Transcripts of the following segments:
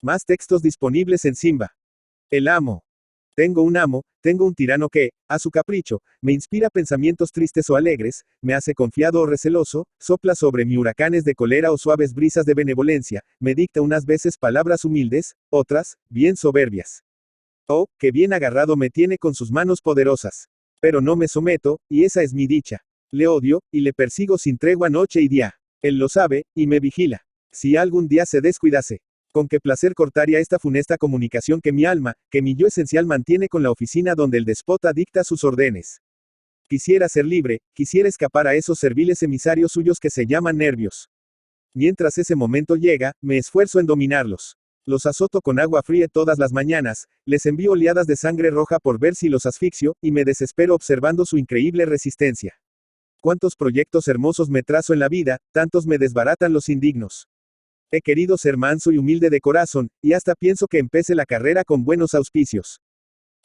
Más textos disponibles en Simba. El amo. Tengo un tirano que, a su capricho, me inspira pensamientos tristes o alegres, me hace confiado o receloso, sopla sobre mí huracanes de cólera o suaves brisas de benevolencia, me dicta unas veces palabras humildes, otras, bien soberbias. Oh, que bien agarrado me tiene con sus manos poderosas. Pero no me someto, y esa es mi dicha. Le odio, y le persigo sin tregua noche y día. Él lo sabe, y me vigila. Si algún día se descuidase. Con qué placer cortaría esta funesta comunicación que mi alma, que mi yo esencial mantiene con la oficina donde el déspota dicta sus órdenes. Quisiera ser libre, quisiera escapar a esos serviles emisarios suyos que se llaman nervios. Mientras ese momento llega, me esfuerzo en dominarlos. Los azoto con agua fría todas las mañanas, les envío oleadas de sangre roja por ver si los asfixio, y me desespero observando su increíble resistencia. Cuántos proyectos hermosos me trazo en la vida, tantos me desbaratan los indignos. He querido ser manso y humilde de corazón, y hasta pienso que empecé la carrera con buenos auspicios.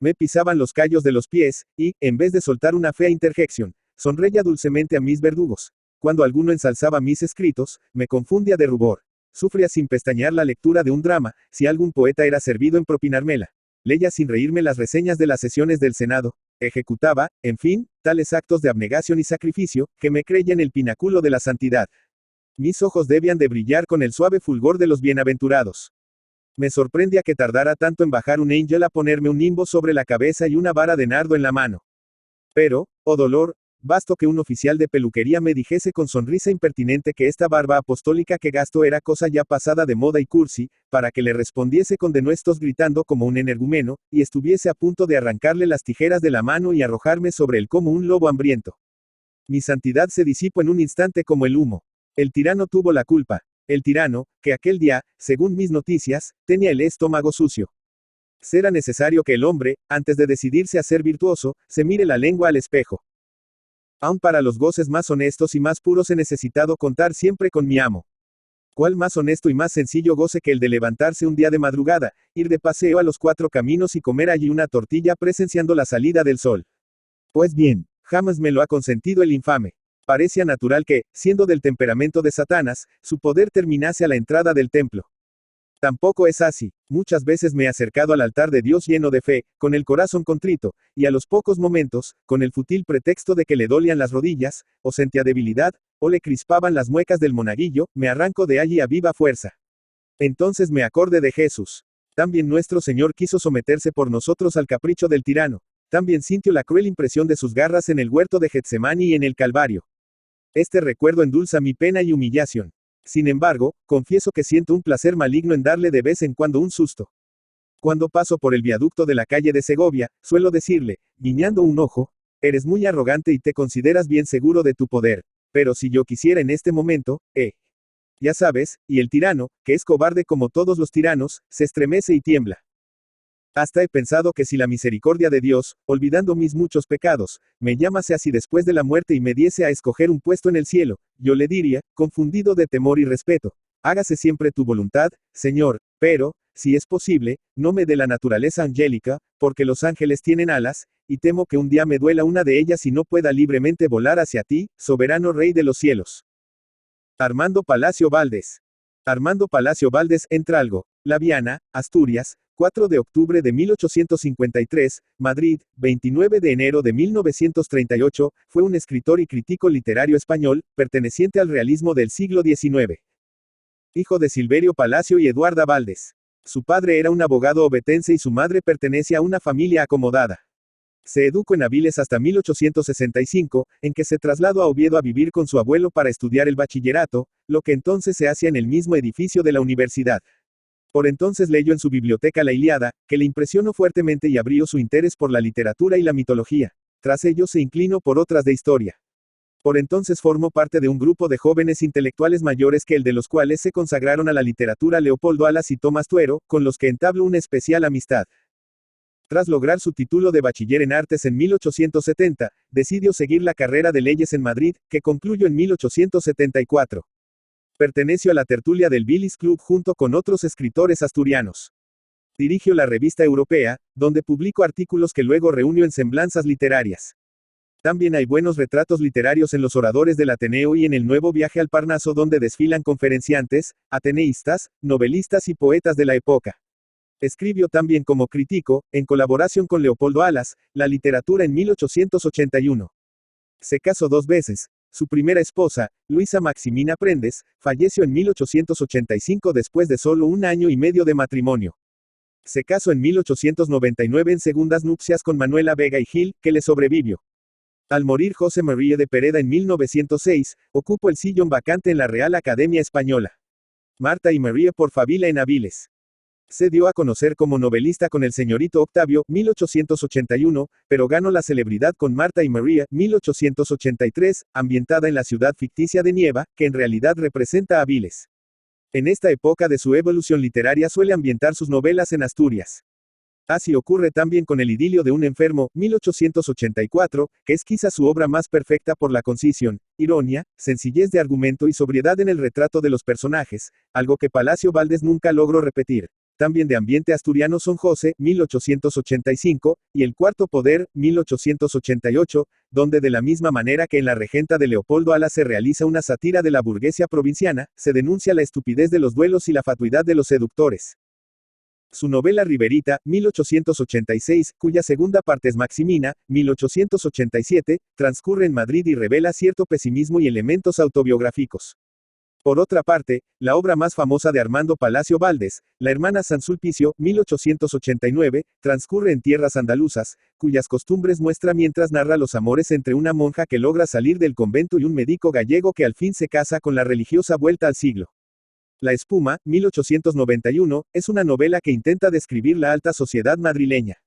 Me pisaban los callos de los pies, y, en vez de soltar una fea interjección, sonreía dulcemente a mis verdugos. Cuando alguno ensalzaba mis escritos, me confundía de rubor. Sufría sin pestañear la lectura de un drama, si algún poeta era servido en propinármela. Leía sin reírme las reseñas de las sesiones del Senado. Ejecutaba, en fin, tales actos de abnegación y sacrificio, que me creía en el pináculo de la santidad. Mis ojos debían de brillar con el suave fulgor de los bienaventurados. Me sorprendía que tardara tanto en bajar un ángel a ponerme un nimbo sobre la cabeza y una vara de nardo en la mano. Pero, oh dolor, bastó que un oficial de peluquería me dijese con sonrisa impertinente que esta barba apostólica que gasto era cosa ya pasada de moda y cursi, para que le respondiese con denuestos gritando como un energúmeno, y estuviese a punto de arrancarle las tijeras de la mano y arrojarme sobre él como un lobo hambriento. Mi santidad se disipó en un instante como el humo. El tirano tuvo la culpa. El tirano, que aquel día, según mis noticias, tenía el estómago sucio. Será necesario que el hombre, antes de decidirse a ser virtuoso, se mire la lengua al espejo. Aun para los goces más honestos y más puros he necesitado contar siempre con mi amo. ¿Cuál más honesto y más sencillo goce que el de levantarse un día de madrugada, ir de paseo a los 4 caminos y comer allí una tortilla presenciando la salida del sol? Pues bien, jamás me lo ha consentido el infame. Parecía natural que, siendo del temperamento de Satanás, su poder terminase a la entrada del templo. Tampoco es así. Muchas veces me he acercado al altar de Dios lleno de fe, con el corazón contrito, y a los pocos momentos, con el fútil pretexto de que le dolían las rodillas, o sentía debilidad, o le crispaban las muecas del monaguillo, me arranco de allí a viva fuerza. Entonces me acordé de Jesús. También nuestro Señor quiso someterse por nosotros al capricho del tirano. También sintió la cruel impresión de sus garras en el huerto de Getsemaní y en el Calvario. Este recuerdo endulza mi pena y humillación. Sin embargo, confieso que siento un placer maligno en darle de vez en cuando un susto. Cuando paso por el viaducto de la calle de Segovia, suelo decirle, guiñando un ojo, eres muy arrogante y te consideras bien seguro de tu poder. Pero si yo quisiera en este momento, ya sabes, y el tirano, que es cobarde como todos los tiranos, se estremece y tiembla. Hasta he pensado que si la misericordia de Dios, olvidando mis muchos pecados, me llamase así después de la muerte y me diese a escoger un puesto en el cielo, yo le diría, confundido de temor y respeto, hágase siempre tu voluntad, Señor, pero, si es posible, no me dé la naturaleza angélica, porque los ángeles tienen alas, y temo que un día me duela una de ellas y no pueda libremente volar hacia ti, soberano Rey de los cielos. Armando Palacio Valdés. Armando Palacio Valdés, Entralgo, La Viana, Asturias, 4 de octubre de 1853, Madrid, 29 de enero de 1938, fue un escritor y crítico literario español, perteneciente al realismo del siglo XIX. Hijo de Silverio Palacio y Eduarda Valdés. Su padre era un abogado ovetense y su madre pertenece a una familia acomodada. Se educó en Avilés hasta 1865, en que se trasladó a Oviedo a vivir con su abuelo para estudiar el bachillerato, lo que entonces se hacía en el mismo edificio de la universidad. Por entonces leyó en su biblioteca la Ilíada, que le impresionó fuertemente y abrió su interés por la literatura y la mitología. Tras ello se inclinó por otras de historia. Por entonces formó parte de un grupo de jóvenes intelectuales mayores que el de los cuales se consagraron a la literatura Leopoldo Alas y Tomás Tuero, con los que entabló una especial amistad. Tras lograr su título de bachiller en artes en 1870, decidió seguir la carrera de leyes en Madrid, que concluyó en 1874. Perteneció a la tertulia del Billis Club junto con otros escritores asturianos. Dirigió la Revista Europea, donde publicó artículos que luego reunió en Semblanzas Literarias. También hay buenos retratos literarios en los oradores del Ateneo y en el nuevo viaje al Parnaso donde desfilan conferenciantes, ateneístas, novelistas y poetas de la época. Escribió también como crítico, en colaboración con Leopoldo Alas, la literatura en 1881. Se casó 2 veces. Su primera esposa, Luisa Maximina Prendes, falleció en 1885 después de solo 1 año y medio de matrimonio. Se casó en 1899 en segundas nupcias con Manuela Vega y Gil, que le sobrevivió. Al morir José María de Pereda en 1906, ocupó el sillón vacante en la Real Academia Española. Marta y María por Favila en Aviles. Se dio a conocer como novelista con El señorito Octavio, 1881, pero ganó la celebridad con Marta y María, 1883, ambientada en la ciudad ficticia de Nieva, que en realidad representa a Aviles. En esta época de su evolución literaria suele ambientar sus novelas en Asturias. Así ocurre también con El idilio de un enfermo, 1884, que es quizá su obra más perfecta por la concisión, ironía, sencillez de argumento y sobriedad en el retrato de los personajes, algo que Palacio Valdés nunca logró repetir. También de ambiente asturiano son José, 1885, y El cuarto poder, 1888, donde de la misma manera que en La regenta de Leopoldo Alas se realiza una sátira de la burguesía provinciana, se denuncia la estupidez de los duelos y la fatuidad de los seductores. Su novela Riberita, 1886, cuya segunda parte es Maximina, 1887, transcurre en Madrid y revela cierto pesimismo y elementos autobiográficos. Por otra parte, la obra más famosa de Armando Palacio Valdés, La hermana San Sulpicio, 1889, transcurre en tierras andaluzas, cuyas costumbres muestra mientras narra los amores entre una monja que logra salir del convento y un médico gallego que al fin se casa con la religiosa vuelta al siglo. La espuma, 1891, es una novela que intenta describir la alta sociedad madrileña.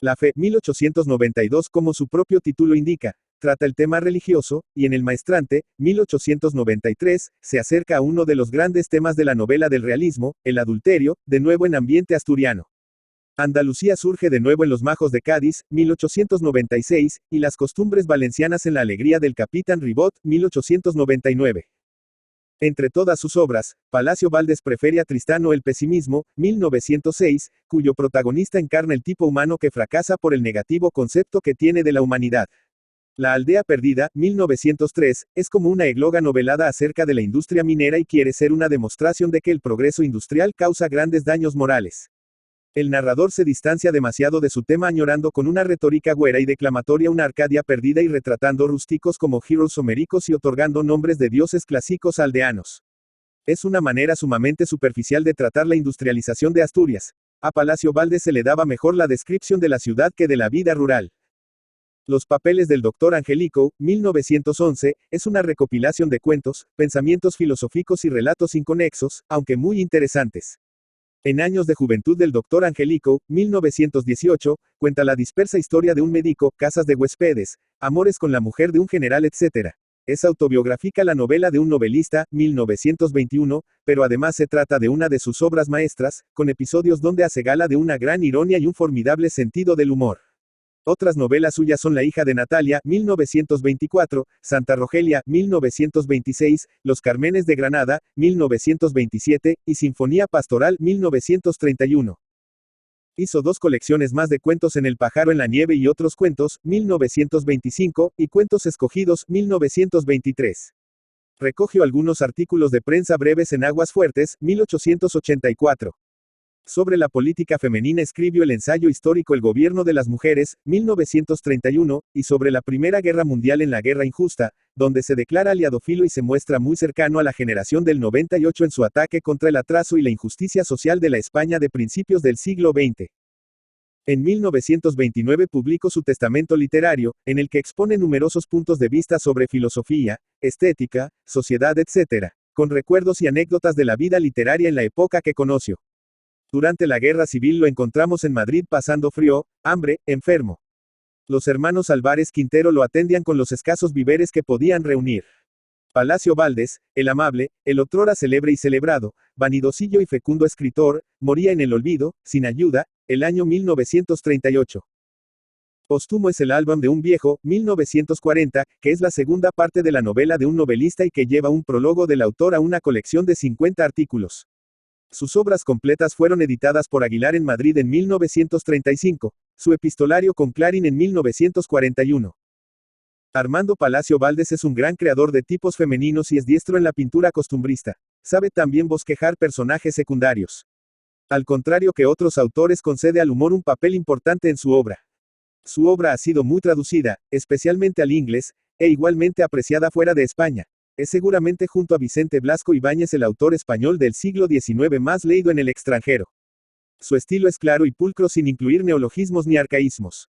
La fe, 1892, como su propio título indica, trata el tema religioso, y en El maestrante, 1893, se acerca a uno de los grandes temas de la novela del realismo, el adulterio, de nuevo en ambiente asturiano. Andalucía surge de nuevo en Los majos de Cádiz, 1896, y las costumbres valencianas en La alegría del capitán Ribot, 1899. Entre todas sus obras, Palacio Valdés prefiere a Tristano el pesimismo, 1906, cuyo protagonista encarna el tipo humano que fracasa por el negativo concepto que tiene de la humanidad. La aldea perdida, 1903, es como una égloga novelada acerca de la industria minera y quiere ser una demostración de que el progreso industrial causa grandes daños morales. El narrador se distancia demasiado de su tema añorando con una retórica güera y declamatoria una Arcadia perdida y retratando rústicos como heroes homéricos y otorgando nombres de dioses clásicos aldeanos. Es una manera sumamente superficial de tratar la industrialización de Asturias. A Palacio Valdés se le daba mejor la descripción de la ciudad que de la vida rural. Los papeles del Dr. Angelico, 1911, es una recopilación de cuentos, pensamientos filosóficos y relatos inconexos, aunque muy interesantes. En Años de Juventud del Dr. Angelico, 1918, cuenta la dispersa historia de un médico, casas de huéspedes, amores con la mujer de un general, etc. Es autobiográfica la novela de un novelista, 1921, pero además se trata de una de sus obras maestras, con episodios donde hace gala de una gran ironía y un formidable sentido del humor. Otras novelas suyas son La hija de Natalia, 1924, Santa Rogelia, 1926, Los Cármenes de Granada, 1927, y Sinfonía Pastoral, 1931. Hizo 2 colecciones más de Cuentos en el pájaro en la nieve y otros cuentos, 1925, y Cuentos escogidos, 1923. Recogió algunos artículos de prensa breves en Aguas Fuertes, 1884. Sobre la política femenina escribió el ensayo histórico El gobierno de las mujeres, 1931, y sobre la Primera Guerra Mundial en La guerra injusta, donde se declara aliadófilo y se muestra muy cercano a la generación del 98 en su ataque contra el atraso y la injusticia social de la España de principios del siglo XX. En 1929 publicó su testamento literario, en el que expone numerosos puntos de vista sobre filosofía, estética, sociedad, etc., con recuerdos y anécdotas de la vida literaria en la época que conoció. Durante la Guerra Civil lo encontramos en Madrid pasando frío, hambre, enfermo. Los hermanos Álvarez Quintero lo atendían con los escasos víveres que podían reunir. Palacio Valdés, el amable, el otrora célebre y celebrado, vanidosillo y fecundo escritor, moría en el olvido, sin ayuda, el año 1938. Póstumo es el álbum de un viejo, 1940, que es la segunda parte de la novela de un novelista y que lleva un prólogo del autor a una colección de 50 artículos. Sus obras completas fueron editadas por Aguilar en Madrid en 1935, su epistolario con Clarín en 1941. Armando Palacio Valdés es un gran creador de tipos femeninos y es diestro en la pintura costumbrista. Sabe también bosquejar personajes secundarios. Al contrario que otros autores, concede al humor un papel importante en su obra. Su obra ha sido muy traducida, especialmente al inglés, e igualmente apreciada fuera de España. Es seguramente junto a Vicente Blasco Ibáñez el autor español del siglo XIX más leído en el extranjero. Su estilo es claro y pulcro sin incluir neologismos ni arcaísmos.